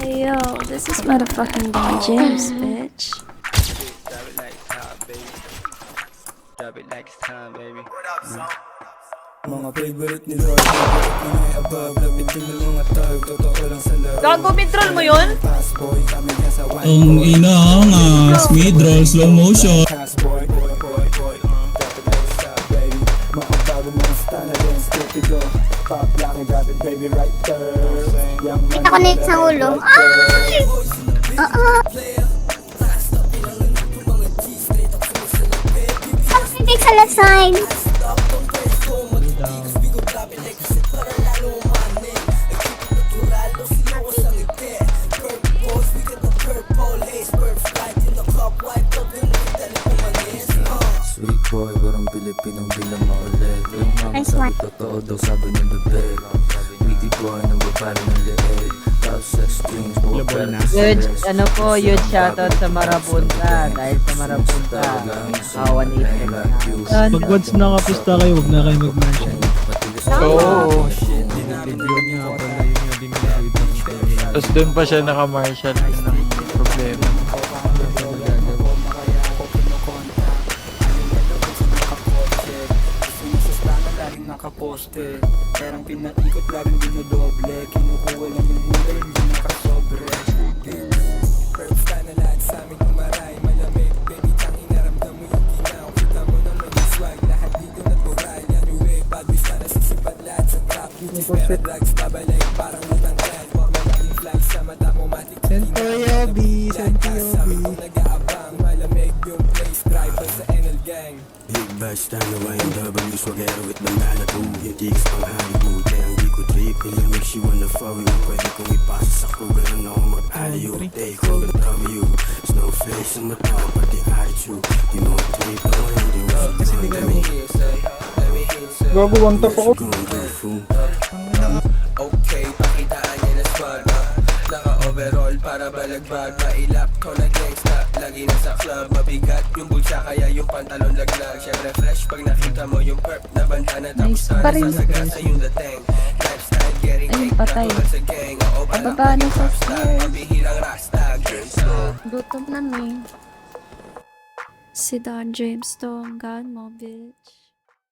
Hey yo, this is motherfucking Don James, bitch. Drop it like it's hot, baby. Drop it like it's time, baby. Mga favorite ni Lord, favorite ni may above. Lapit yung mga tag, totoo lang sa laro. Gago, midroll mo yun? Passboy, kami dyan sa one. Ang inaangas, mid-roll, slow motion. Passboy, boy, boy, boy. Drop it like it's hot, baby. Mga bago mga style na din, stupido. Pop lang, drop it, baby, right there. Kita ko net sa ulo. Ay! Oo. Pag-ibig sa left side. Sweet boy, parang Pilipinong bilang maulit. Yung mga sabi totoo daw sabi ng bebe. Witty boy, nang babae ng leeg. Top sex dreams, mga pera Huge, ano po, huge shoutout sa Marabunta. Dahil sa Marabunta, kawan ni Pag once nakapusta kayo, huwag na kayo mag-mention. Oo. Video niya pala yun yung dinilagay ng story. Tapos doon pa siya naka-marshal ng problema. Nakaposte, perang pinaikot laging dinodoble. Kinukuha lang yung mula, hindi nakasobre. First time na lahat sa amin kumaray. Malamig, baby, tanging naramdam mo yung ginaw. Kita mo naman yung swag, lahat dito natural. Yan yung way, bad wish na nasisipat lahat sa trap. Beauties, pera, drugs, babalik, parang lutang trend. Huwag mo maging flag sa mata mo, matik. Sentiobi, Sentiobi. Nag-aabang, malamig yung place. Driver sa NL Gang. Big bash tayo ay ang W swagero with bandana too. Yung tigs pang Hollywood kaya ang di ko trip. Kaya make she wanna follow you. Pwede kong ipasa sa crew. Ganun ako mag-alayo. Take on the W. Snowflakes sa mata ko pati attitude. Di mo trip ako hindi mo Gago, one tap ako. Okay, pakitaan niya na swag. Naka-overall para balagbag. Mailap ko na gangsta. Lagi na sa club, mabigat yung bulsa. Kaya yung pantalon laglag. Syempre fresh pag nakita mo yung perp na bandana. Tapos na nasasagasa yung dating. Lifestyle getting Ayun, cake na patay. tulad sa gang. Oo, Pababa na sa stairs. Mabihirang rasta. Girl slow. Gutom na mi. Si Don James to ang gan mo, bitch.